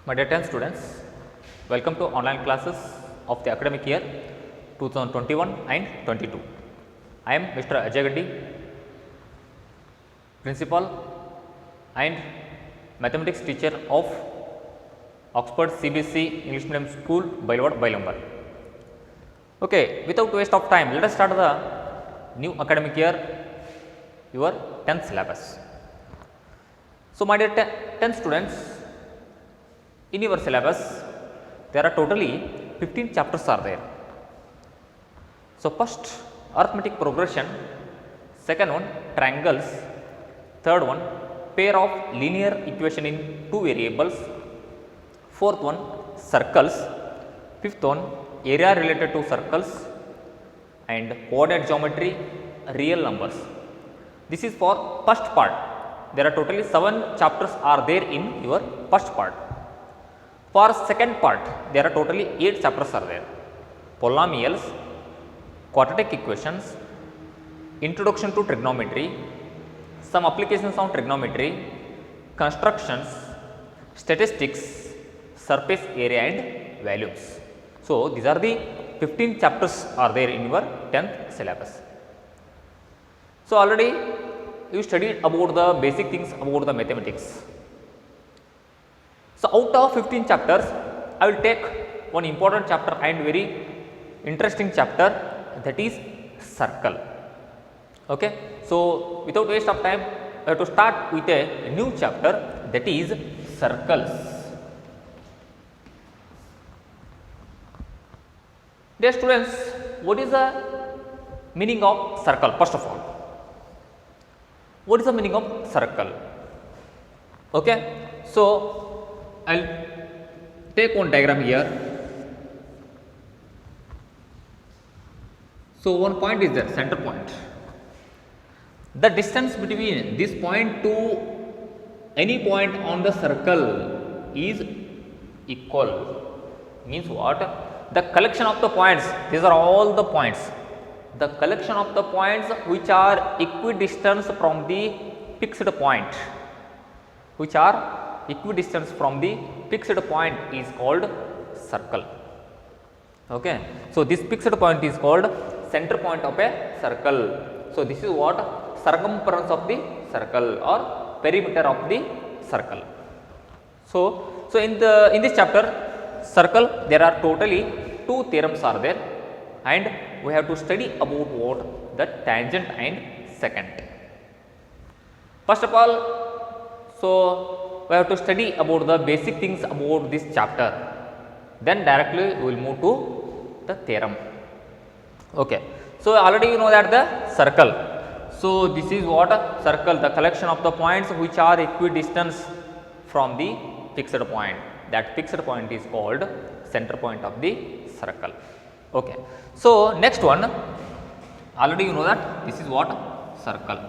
My dear 10 students, welcome to online classes of the academic year 2021 and 22. I am Mr. Ajay Gaddi, principal and mathematics teacher of Oxford CBSE English Medium School, Bailwad, Bailambal. Okay, without waste of time, let us start the new academic year, your 10th syllabus. So, my dear 10 students, in your syllabus, there are totally 15 chapters are there. So, first arithmetic progression, second one triangles, third one pair of linear equation in two variables, fourth one circles, fifth one area related to circles and coordinate geometry, real numbers. This is for first part. There are totally 7 chapters are there in your first part. For second part, there are totally 8 chapters are there. Polynomials, quadratic equations, introduction to trigonometry, some applications on trigonometry, constructions, statistics, surface area and volumes. So, these are the 15 chapters are there in your 10th syllabus. So, already you studied about the basic things about the mathematics. So, out of 15 chapters, I will take one important chapter and very interesting chapter, that is circle. Okay. So, without waste of time, I have to start with a new chapter, that is circles. Dear students, what is the meaning of circle? First of all, what is the meaning of circle? Okay. So, I will take one diagram here. So, one point is there, center point. The distance between this point to any point on the circle is equal. Means what? The collection of the points, these are all the points. The collection of the points which are equidistant from the fixed point, which are equidistance from the fixed point is called circle. Okay. So, this fixed point is called center point of a circle. So, this is what? Circumference of the circle or perimeter of the circle. So in this chapter circle, there are totally 2 theorems are there and we have to study about what? The tangent and secant. First of all, so we have to study about the basic things about this chapter, then directly we will move to the theorem. Okay. So, already you know that the circle. So, this is what? Circle, the collection of the points which are equidistant from the fixed point. That fixed point is called center point of the circle. Okay. So, next one, already you know that this is what? Circle.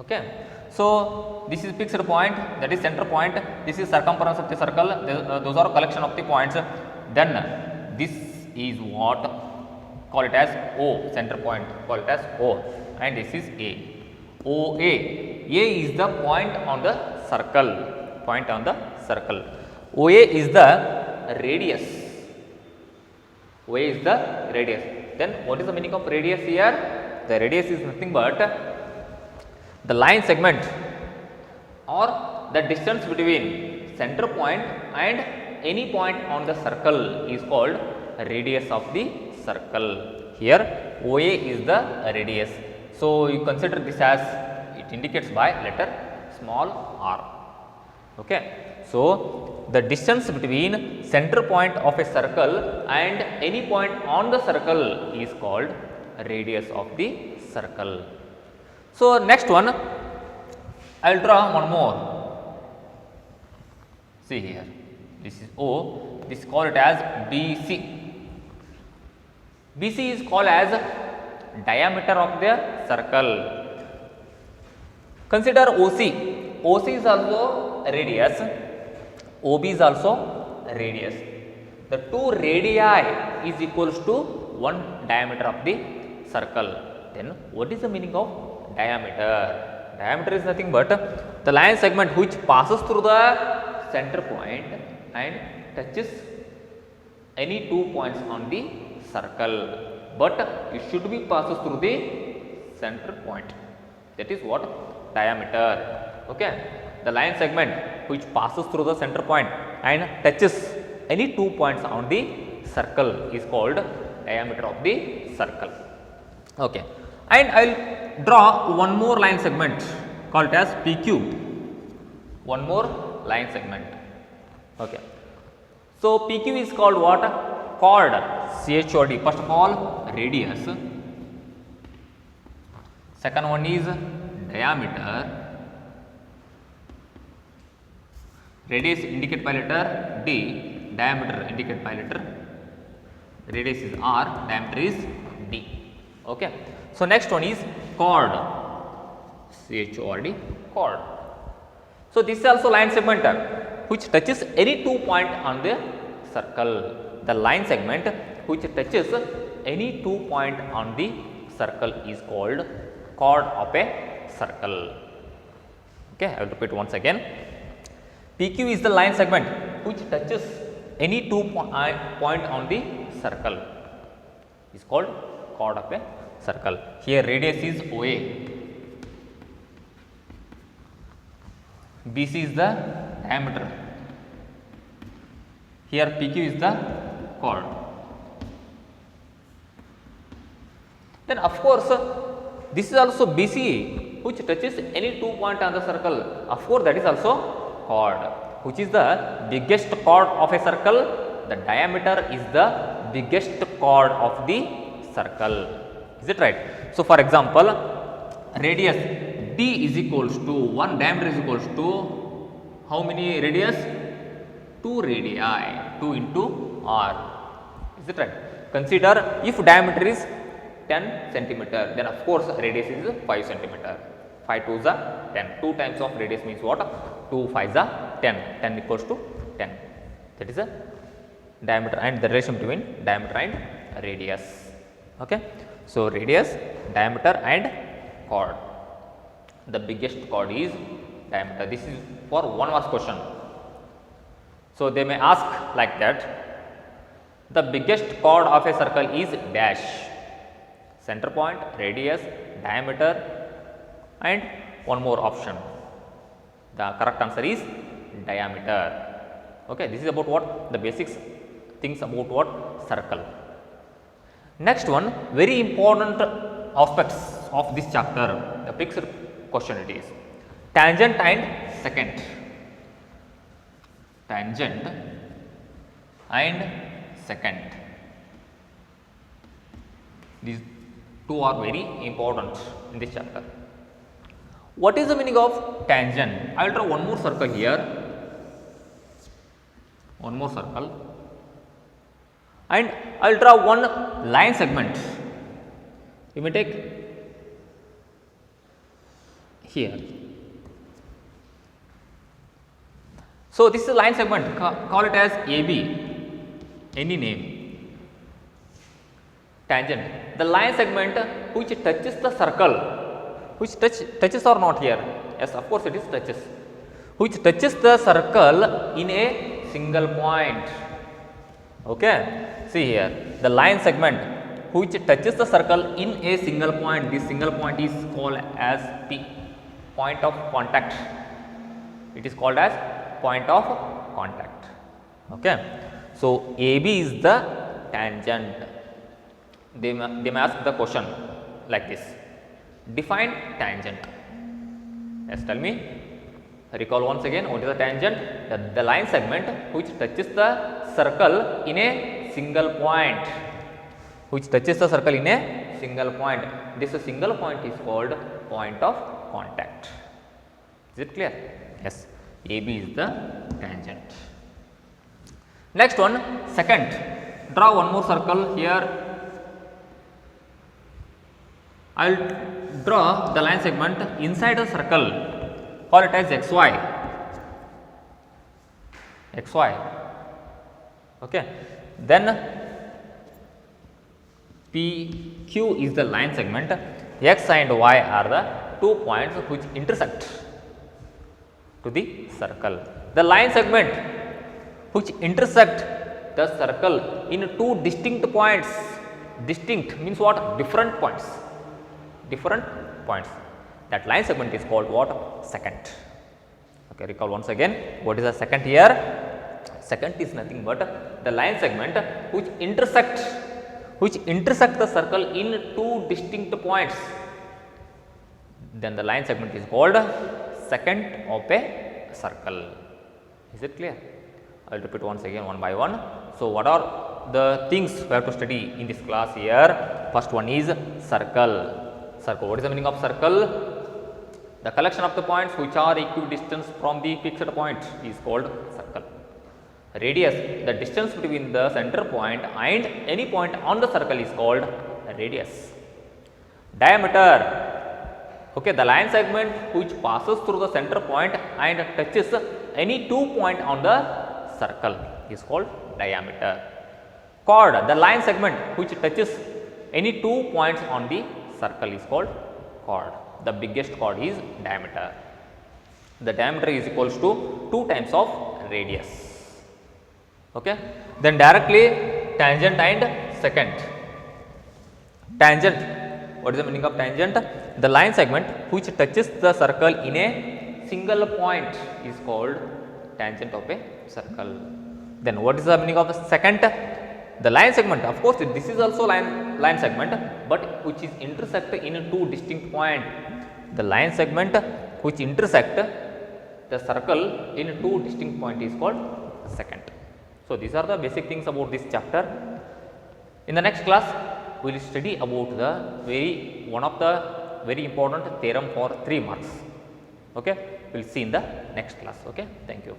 Okay. So, this is fixed point, that is center point, this is circumference of the circle, those are collection of the points. Then this is what? Call it as O, center point, call it as O, and this is A. OA. A is the point on the circle, point on the circle. OA is the radius. OA is the radius. Then what is the meaning of radius here? The radius is nothing but the line segment or the distance between center point and any point on the circle is called radius of the circle. Here OA is the radius. So, you consider this as it indicates by letter small r. Okay. So, the distance between center point of a circle and any point on the circle is called radius of the circle. So, next one, I will draw one more. See here, this is O, this call it as BC. BC is called as diameter of the circle. Consider OC. OC is also radius, OB is also radius. The 2 radii is equals to 1 diameter of the circle. Then what is the meaning of diameter? Diameter is nothing but the line segment which passes through the center point and touches any 2 points on the circle, but it should be passes through the center point. That is what diameter. Okay, the line segment which passes through the center point and touches any 2 points on the circle is called diameter of the circle. Okay, and I will draw one more line segment called as PQ. One more line segment. Okay, so PQ is called what? Chord, CHOD. First of all, radius. Second one is diameter. Radius indicated by letter D, diameter indicated by letter. Radius is R, diameter is D. Okay. So next one is chord, CHORD, chord. So this is also line segment which touches any 2 point on the circle. The line segment which touches any 2 point on the circle is called chord of a circle. Okay, I will repeat once again. PQ is the line segment which touches any 2 point on the circle is called chord of a circle. Here radius is OA, BC is the diameter, here PQ is the chord. Then of course this is also BC which touches any 2 point on the circle. Of course that is also chord. Which is the biggest chord of a circle? The diameter is the biggest chord of the circle. Is it right? So for example, radius D is equals to 1, diameter is equals to how many radius? 2 radii, 2 into R. Is it right? Consider if diameter is 10 centimeter, then of course radius is 5 centimeter. 5 2s are 10. 2 times of radius means what? 2 5s are 10. 10 equals to 10. That is a diameter and the relation between diameter and radius. Okay. So radius, diameter and chord. The biggest chord is diameter. This is for 1 mark question. So they may ask like that. The biggest chord of a circle is dash. Center point, radius, diameter, and one more option. The correct answer is diameter. Okay, this is about what? The basics things about what? Circle. Next one, very important aspects of this chapter, the fixed question it is. Tangent and secant. Tangent and secant. These two are very important in this chapter. What is the meaning of tangent? I will draw one more circle here. One more circle. And I will draw one line segment. You may take here. So this is a line segment. Call it as AB. Any name. Tangent. The line segment which touches the circle. Which touches or not here? Yes, of course it is touches. Which touches the circle in a single point. Okay. See here, the line segment which touches the circle in a single point. This single point is called as P, point of contact. It is called as point of contact. Okay. So AB is the tangent. They may ask the question like this. Define tangent. Yes, tell me. Recall once again what is the tangent? The line segment which touches the circle in a single point. Which touches the circle in a single point. This single point is called point of contact. Is it clear? Yes. AB is the tangent. Next one, secant. Draw one more circle here. I will draw the line segment inside a circle, call it as xy, xy, okay. Then PQ is the line segment, x and y are the two points which intersect to the circle. The line segment which intersect the circle in two distinct points, distinct means what? Different points, different points. That line segment is called what? Secant. Okay, recall once again, what is the secant here? Secant is nothing but the line segment which intersect the circle in two distinct points. Then the line segment is called secant of a circle. Is it clear? I will repeat once again one by one. So, what are the things we have to study in this class here? First one is circle. Circle. What is the meaning of circle? The collection of the points which are equidistant from the fixed point is called circle. Radius, the distance between the center point and any point on the circle is called radius. Diameter, okay, the line segment which passes through the center point and touches any 2 points on the circle is called diameter. Chord, the line segment which touches any 2 points on the circle is called chord. The biggest chord is diameter. The diameter is equals to 2 times of radius. Okay. Then directly tangent and secant. Tangent, what is the meaning of tangent? The line segment which touches the circle in a single point is called tangent of a circle. Then what is the meaning of the secant? The line segment, of course, this is also line segment, but which is intersect in two distinct points. The line segment which intersect the circle in two distinct points is called secant. So, these are the basic things about this chapter. In the next class, we will study about the one of the very important theorem for 3 marks. Okay, we will see in the next class. Okay, thank you.